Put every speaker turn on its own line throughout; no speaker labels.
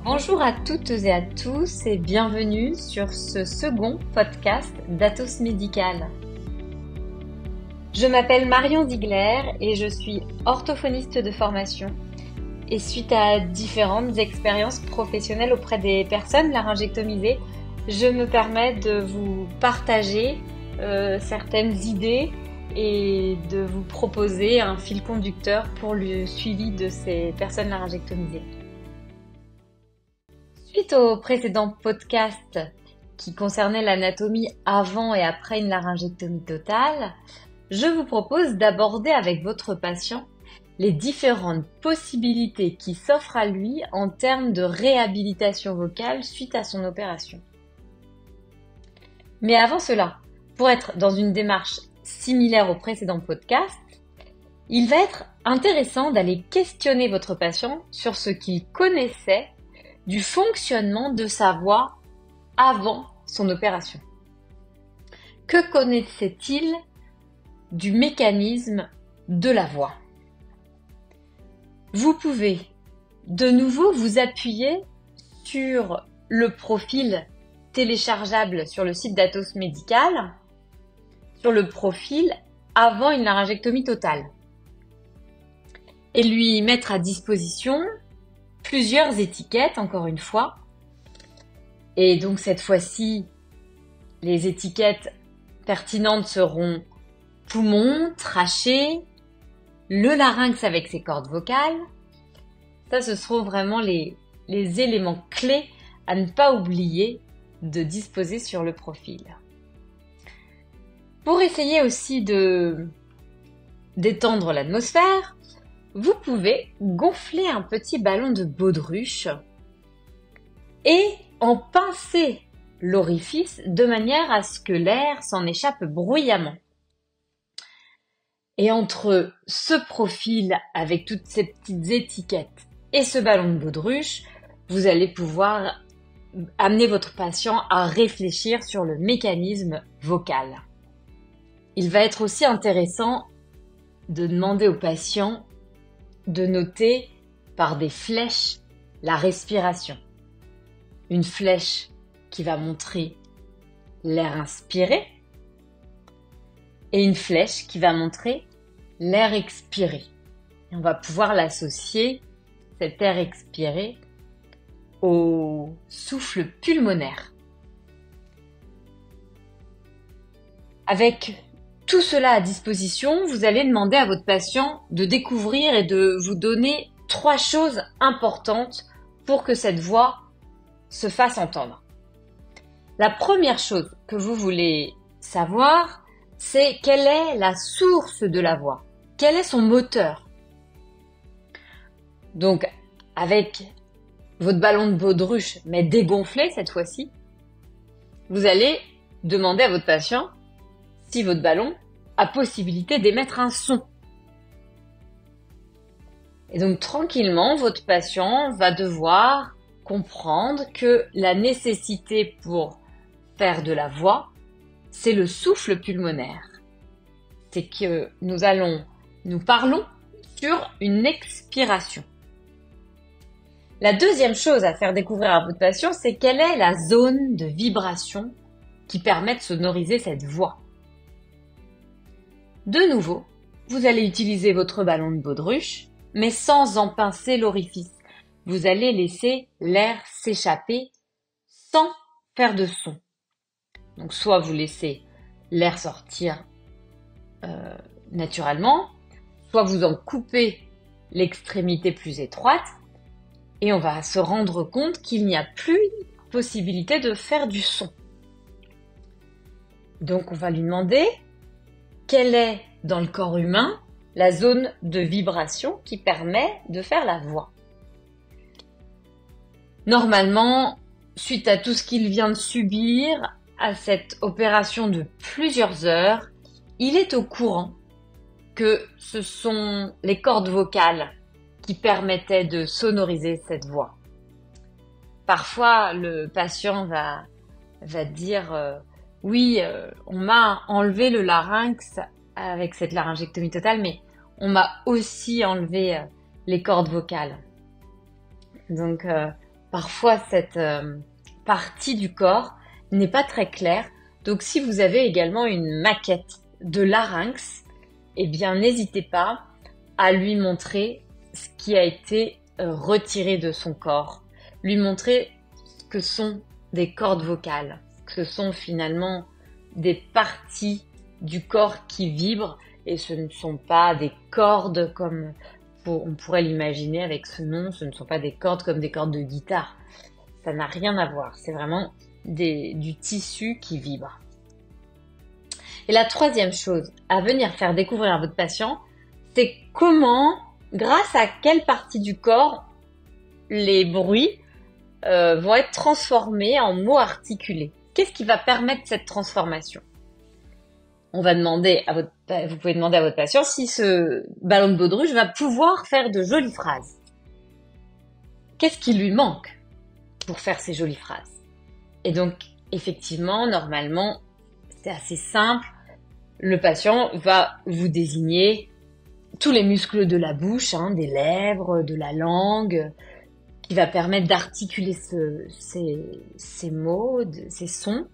Bonjour à toutes et à tous et bienvenue sur ce second podcast d'Atos Médical. Je m'appelle Marion Ziegler et je suis orthophoniste de formation. Et suite à différentes expériences professionnelles auprès des personnes laryngectomisées, je me permets de vous partager certaines idées et de vous proposer un fil conducteur pour le suivi de ces personnes laryngectomisées. Suite au précédent podcast qui concernait l'anatomie avant et après une laryngectomie totale, je vous propose d'aborder avec votre patient les différentes possibilités qui s'offrent à lui en termes de réhabilitation vocale suite à son opération. Mais avant cela, pour être dans une démarche similaire au précédent podcast, il va être intéressant d'aller questionner votre patient sur ce qu'il connaissait du fonctionnement de sa voix avant son opération. Que connaissait-il du mécanisme de la voix ? Vous pouvez de nouveau vous appuyer sur le profil téléchargeable sur le site d'Atos Médical, sur le profil avant une laryngectomie totale, et lui mettre à disposition plusieurs étiquettes, encore une fois. Et donc cette fois-ci, les étiquettes pertinentes seront poumon, trachée, le larynx avec ses cordes vocales. Ça, ce seront vraiment les éléments clés à ne pas oublier de disposer sur le profil. Pour essayer aussi d'étendre l'atmosphère, vous pouvez gonfler un petit ballon de baudruche et en pincer l'orifice de manière à ce que l'air s'en échappe bruyamment. Et entre ce profil avec toutes ces petites étiquettes et ce ballon de baudruche, vous allez pouvoir amener votre patient à réfléchir sur le mécanisme vocal. Il va être aussi intéressant de demander au patient de noter par des flèches la respiration. Une flèche qui va montrer l'air inspiré et une flèche qui va montrer l'air expiré. Et on va pouvoir l'associer, cet air expiré, au souffle pulmonaire. Avec tout cela à disposition, vous allez demander à votre patient de découvrir et de vous donner 3 choses importantes pour que cette voix se fasse entendre. La première chose que vous voulez savoir, c'est quelle est la source de la voix, quel est son moteur. Donc, avec votre ballon de baudruche, mais dégonflé cette fois-ci, vous allez demander à votre patient si votre ballon a possibilité d'émettre un son. Et donc tranquillement, votre patient va devoir comprendre que la nécessité pour faire de la voix, c'est le souffle pulmonaire. C'est que nous parlons sur une expiration. La deuxième chose à faire découvrir à votre patient, c'est quelle est la zone de vibration qui permet de sonoriser cette voix. De nouveau, vous allez utiliser votre ballon de baudruche, mais sans en pincer l'orifice. Vous allez laisser l'air s'échapper sans faire de son. Donc soit vous laissez l'air sortir naturellement, soit vous en coupez l'extrémité plus étroite, et on va se rendre compte qu'il n'y a plus possibilité de faire du son. Donc on va lui demander quelle est, dans le corps humain, la zone de vibration qui permet de faire la voix. Normalement, suite à tout ce qu'il vient de subir, à cette opération de plusieurs heures, il est au courant que ce sont les cordes vocales qui permettaient de sonoriser cette voix. Parfois, le patient va dire oui, on m'a enlevé le larynx avec cette laryngectomie totale, mais on m'a aussi enlevé les cordes vocales. Donc, parfois cette partie du corps n'est pas très claire. Donc si vous avez également une maquette de larynx, eh bien n'hésitez pas à lui montrer ce qui a été retiré de son corps, lui montrer ce que sont des cordes vocales, que ce sont finalement des parties du corps qui vibrent et ce ne sont pas des cordes comme on pourrait l'imaginer avec ce nom, ce ne sont pas des cordes comme des cordes de guitare. Ça n'a rien à voir, c'est vraiment du tissu qui vibre. Et la troisième chose à venir faire découvrir à votre patient, c'est comment, grâce à quelle partie du corps, les bruits vont être transformés en mots articulés. Qu'est-ce qui va permettre cette transformation? Vous pouvez demander à votre patient si ce ballon de baudruche va pouvoir faire de jolies phrases. Qu'est-ce qui lui manque pour faire ces jolies phrases? Et donc, effectivement, normalement, c'est assez simple. Le patient va vous désigner tous les muscles de la bouche, des lèvres, de la langue, qui va permettre d'articuler ces mots, ces sons.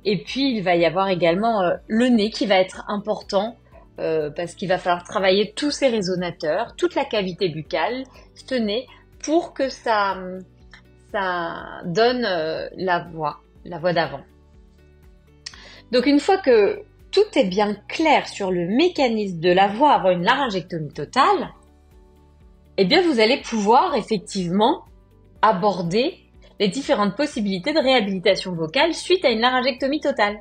Et puis, il va y avoir également le nez qui va être important parce qu'il va falloir travailler tous ces résonateurs, toute la cavité buccale, ce nez, pour que ça donne la voix d'avant. Donc, une fois que tout est bien clair sur le mécanisme de la voix avant une laryngectomie totale, eh bien, vous allez pouvoir effectivement aborder les différentes possibilités de réhabilitation vocale suite à une laryngectomie totale.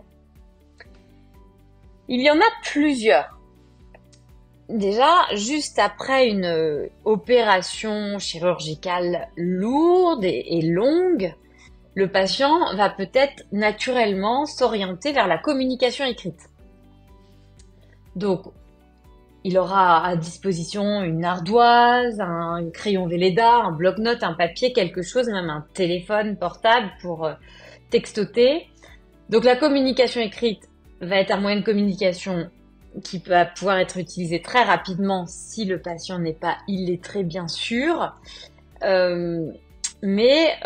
Il y en a plusieurs. Déjà, juste après une opération chirurgicale lourde et longue, le patient va peut-être naturellement s'orienter vers la communication écrite. Donc, il aura à disposition une ardoise, un crayon Velleda, un bloc-notes, un papier, quelque chose, même un téléphone portable pour textoter. Donc la communication écrite va être un moyen de communication qui va pouvoir être utilisé très rapidement si le patient n'est pas illettré, bien sûr. Mais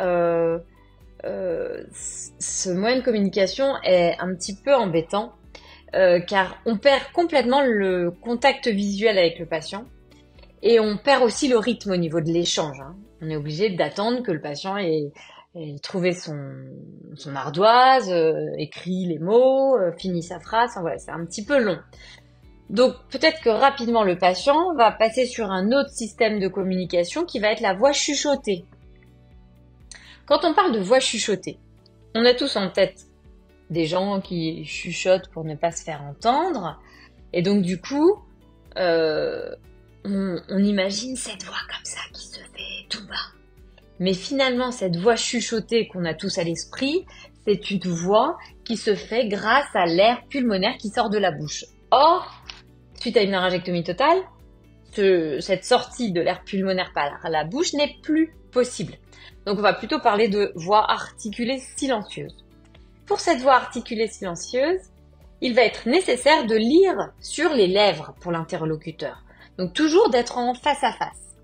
ce moyen de communication est un petit peu embêtant. Car on perd complètement le contact visuel avec le patient et on perd aussi le rythme au niveau de l'échange. On est obligé d'attendre que le patient ait trouvé son ardoise, écrit les mots, fini sa phrase. Enfin, voilà, c'est un petit peu long. Donc peut-être que rapidement le patient va passer sur un autre système de communication qui va être la voix chuchotée. Quand on parle de voix chuchotée, on a tous en tête des gens qui chuchotent pour ne pas se faire entendre. Et donc du coup, on imagine cette voix comme ça qui se fait tout bas. Mais finalement, cette voix chuchotée qu'on a tous à l'esprit, c'est une voix qui se fait grâce à l'air pulmonaire qui sort de la bouche. Or, suite à une laryngectomie totale, cette sortie de l'air pulmonaire par la bouche n'est plus possible. Donc on va plutôt parler de voix articulée silencieuse. Pour cette voix articulée silencieuse, il va être nécessaire de lire sur les lèvres pour l'interlocuteur. Donc toujours d'être en face à face.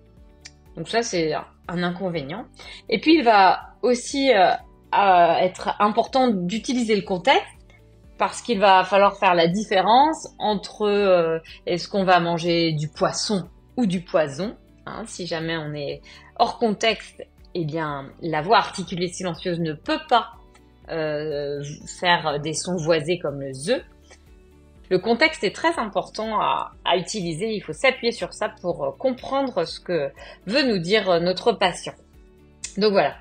Donc ça c'est un inconvénient. Et puis il va aussi être important d'utiliser le contexte parce qu'il va falloir faire la différence entre est-ce qu'on va manger du poisson ou du poison. Si jamais on est hors contexte, eh bien la voix articulée silencieuse ne peut pas faire des sons voisés comme le ZE. Le contexte est très important à utiliser, il faut s'appuyer sur ça pour comprendre ce que veut nous dire notre patient. Donc voilà,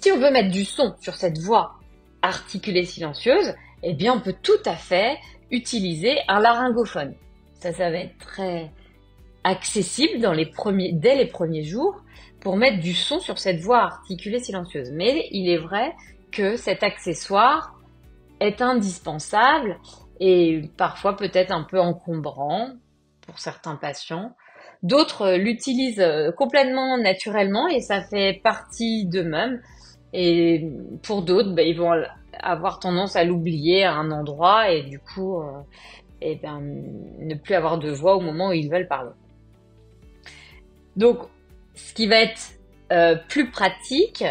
si on veut mettre du son sur cette voix articulée silencieuse, eh bien on peut tout à fait utiliser un laryngophone. Ça va être très accessible dès les premiers jours pour mettre du son sur cette voix articulée silencieuse. Mais il est vrai que cet accessoire est indispensable et parfois peut-être un peu encombrant pour certains patients. D'autres l'utilisent complètement naturellement et ça fait partie d'eux-mêmes. Et pour d'autres, ils vont avoir tendance à l'oublier à un endroit et du coup ne plus avoir de voix au moment où ils veulent parler. Donc, ce qui va être plus pratique,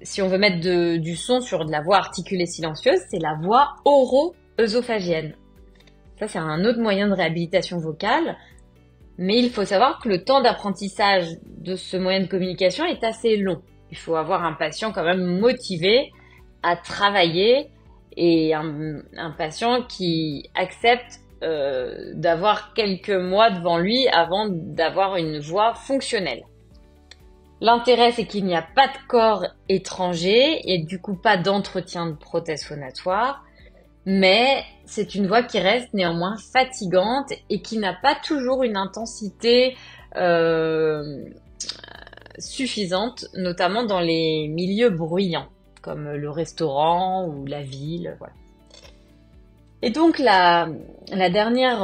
si on veut mettre du son sur de la voix articulée silencieuse, c'est la voix oro-œsophagienne. Ça, c'est un autre moyen de réhabilitation vocale. Mais il faut savoir que le temps d'apprentissage de ce moyen de communication est assez long. Il faut avoir un patient quand même motivé à travailler et un patient qui accepte d'avoir quelques mois devant lui avant d'avoir une voix fonctionnelle. L'intérêt, c'est qu'il n'y a pas de corps étranger et du coup pas d'entretien de prothèse phonatoire, mais c'est une voix qui reste néanmoins fatigante et qui n'a pas toujours une intensité suffisante, notamment dans les milieux bruyants, comme le restaurant ou la ville, voilà. Et donc la dernière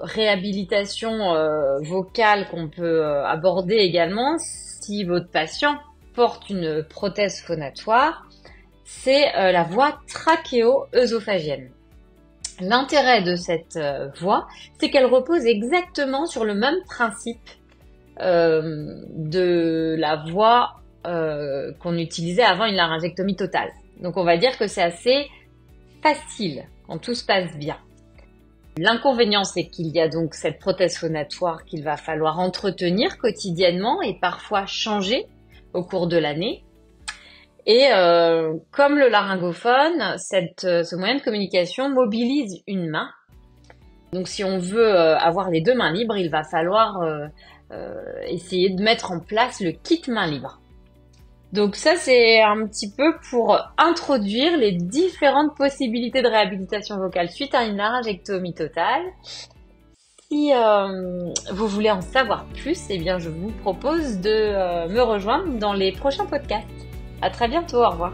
réhabilitation vocale qu'on peut aborder également, si votre patient porte une prothèse phonatoire, c'est la voix trachéo-œsophagienne. L'intérêt de cette voix, c'est qu'elle repose exactement sur le même principe de la voix qu'on utilisait avant une laryngectomie totale. Donc on va dire que c'est assez facile quand tout se passe bien. L'inconvénient, c'est qu'il y a donc cette prothèse phonatoire qu'il va falloir entretenir quotidiennement et parfois changer au cours de l'année. Et comme le laryngophone, ce moyen de communication mobilise une main. Donc si on veut avoir les deux mains libres, il va falloir essayer de mettre en place le kit main libre. Donc ça, c'est un petit peu pour introduire les différentes possibilités de réhabilitation vocale suite à une laryngectomie totale. Si vous voulez en savoir plus, eh bien je vous propose de me rejoindre dans les prochains podcasts. À très bientôt, au revoir.